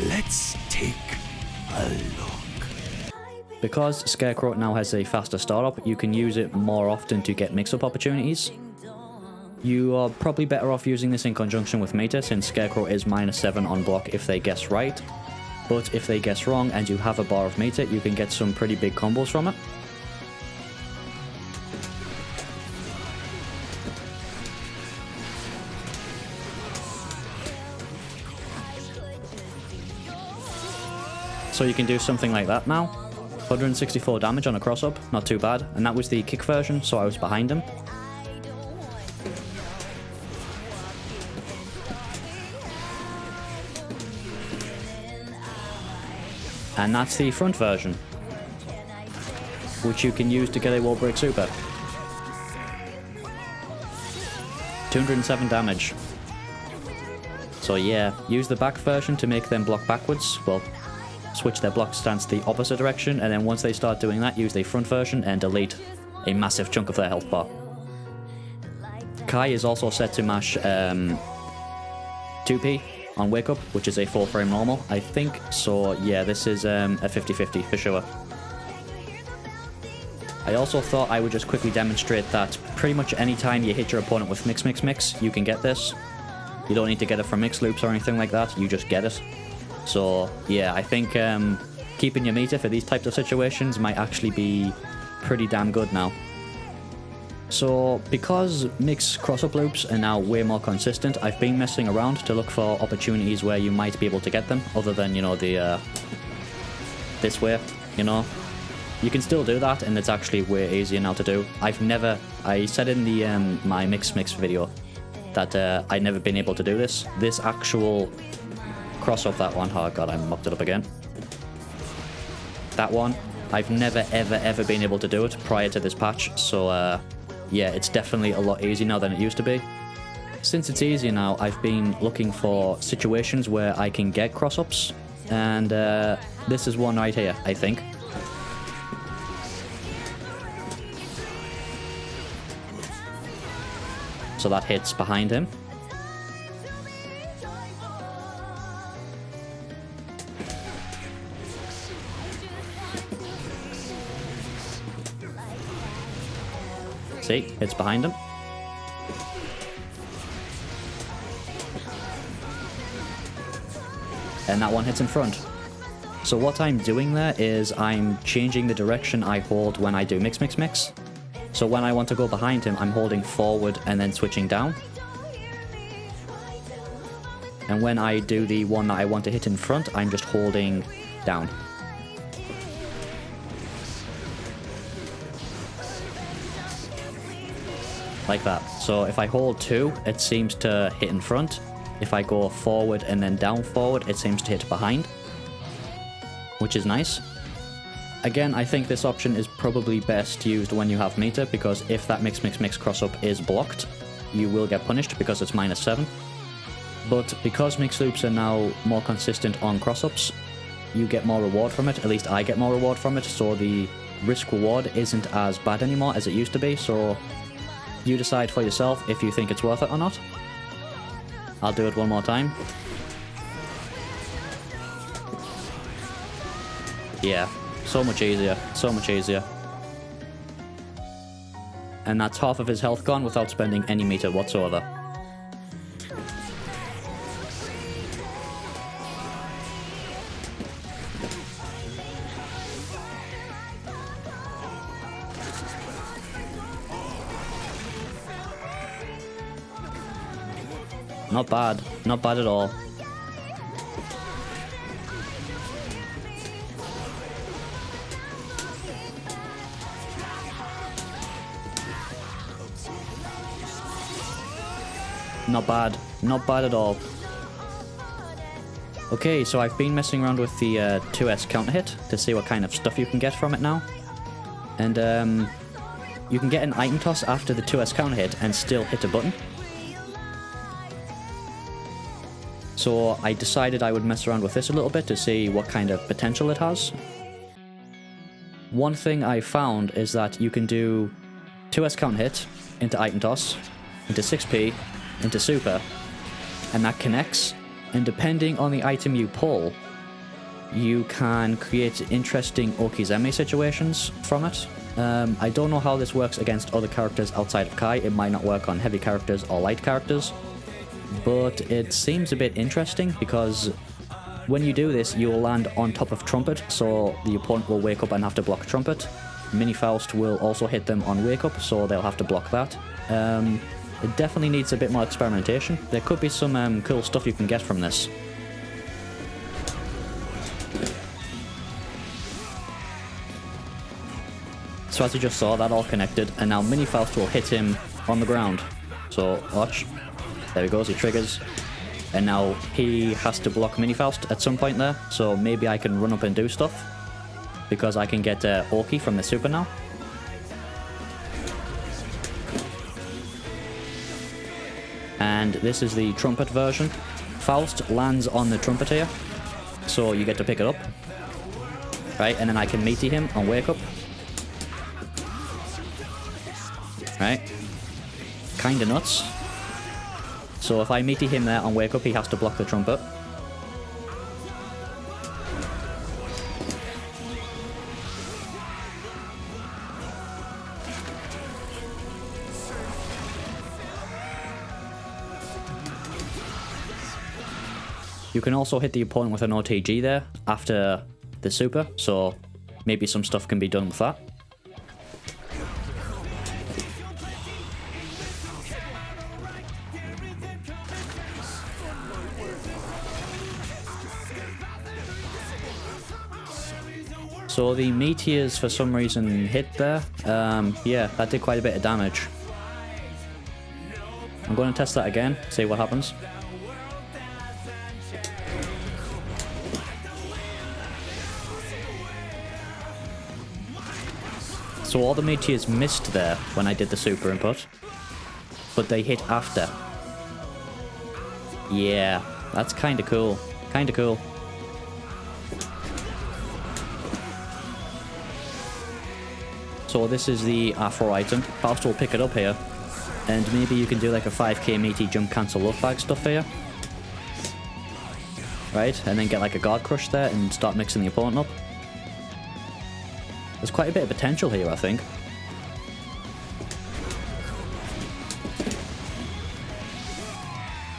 Let's take a look. Because Scarecrow now has a faster startup, you can use it more often to get mix-up opportunities. You are probably better off using this in conjunction with Meter, since Scarecrow is -7 on block if they guess right. But if they guess wrong and you have a bar of Meter, you can get some pretty big combos from it. So you can do something like that now. 164 damage on a cross-up, not too bad. And that was the kick version, so I was behind him. And that's the front version, which you can use to get a wall break super. 207 damage. So yeah, use the back version to make them block backwards. Well, switch their block stance the opposite direction, and then once they start doing that, use the front version and delete a massive chunk of their health bar. Kai is also set to mash 2p on Wake Up, which is a 4 frame normal, I think. So yeah, this is a 50-50 for sure. I also thought I would just quickly demonstrate that pretty much any time you hit your opponent with mix, you can get this. You don't need to get it from mix loops or anything like that, you just get it. So yeah, I think keeping your meter for these types of situations might actually be pretty damn good now. So because mix cross-up loops are now way more consistent, I've been messing around to look for opportunities where you might be able to get them, other than, you know, the this way, you know. You can still do that, and it's actually way easier now to do. I said in the my mix video that I'd never been able to do this. This actual cross-up, that one, oh god, I mucked it up again. That one, I've never ever been able to do it prior to this patch, so yeah, it's definitely a lot easier now than it used to be. Since it's easier now, I've been looking for situations where I can get cross-ups, and this is one right here, I think. So that hits behind him. See, it's behind him. And that one hits in front. So what I'm doing there is I'm changing the direction I hold when I do mix. So when I want to go behind him, I'm holding forward and then switching down. And when I do the one that I want to hit in front, I'm just holding down. Like that. So if I hold 2, it seems to hit in front. If I go forward and then down forward, it seems to hit behind, which is nice. Again, I think this option is probably best used when you have meter, because if that mix cross-up is blocked, you will get punished because it's -7. But because mix loops are now more consistent on cross-ups, you get more reward from it. At least I get more reward from it, so the risk reward isn't as bad anymore as it used to be. So you decide for yourself if you think it's worth it or not. I'll do it one more time. Yeah, so much easier, so much easier. And that's half of his health gone without spending any meter whatsoever. Not bad. Not bad at all. Not bad. Not bad at all. Okay, so I've been messing around with the 2S counter hit to see what kind of stuff you can get from it now. And you can get an item toss after the 2S counter hit and still hit a button. So I decided I would mess around with this a little bit to see what kind of potential it has. One thing I found is that you can do 2S counter hit into item toss, into 6p, into super, and that connects, and depending on the item you pull, you can create interesting Okizeme situations from it. I don't know how this works against other characters outside of Kai. It might not work on heavy characters or light characters. But it seems a bit interesting because when you do this, you will land on top of Trumpet, so the opponent will wake up and have to block Trumpet. Mini Faust will also hit them on wake up, so they'll have to block that. It definitely needs a bit more experimentation. There could be some cool stuff you can get from this. So as you just saw, that all connected, and now Mini Faust will hit him on the ground. So watch, there he goes, he triggers, and now he has to block Mini Faust at some point there. So maybe I can run up and do stuff, because I can get Oki from the super now. And this is the Trumpet version. Faust lands on the Trumpet here, so you get to pick it up. Right, and then I can meaty him on wake up. Right, kinda nuts. So if I meaty him there on wake up, he has to block the Trumpet. You can also hit the opponent with an OTG there after the super, so maybe some stuff can be done with that. So the meteors for some reason hit there. Yeah, that did quite a bit of damage. I'm going to test that again, see what happens. So all the meteors missed there when I did the super input, but they hit after. Yeah, that's kind of cool. Kind of cool. So this is the Afro item. Faust will pick it up here, and maybe you can do like a 5k meaty jump cancel look bag stuff here. Right, and then get like a guard crush there and start mixing the opponent up. There's quite a bit of potential here, I think.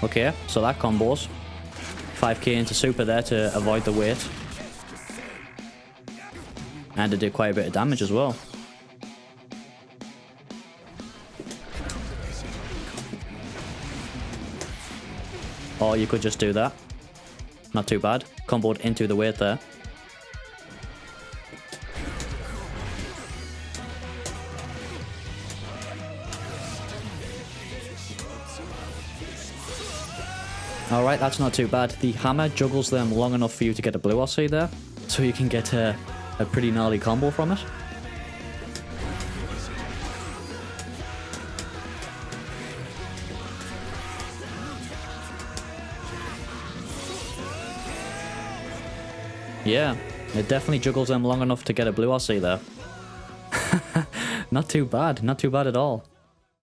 Okay, so that combos. 5k into super there to avoid the weight. And it did quite a bit of damage as well. Or you could just do that. Not too bad. Comboed into the weight there. Alright, that's not too bad. The hammer juggles them long enough for you to get a blue RC there. So you can get a pretty gnarly combo from it. Yeah, it definitely juggles them long enough to get a blue RC there. Not too bad, not too bad at all.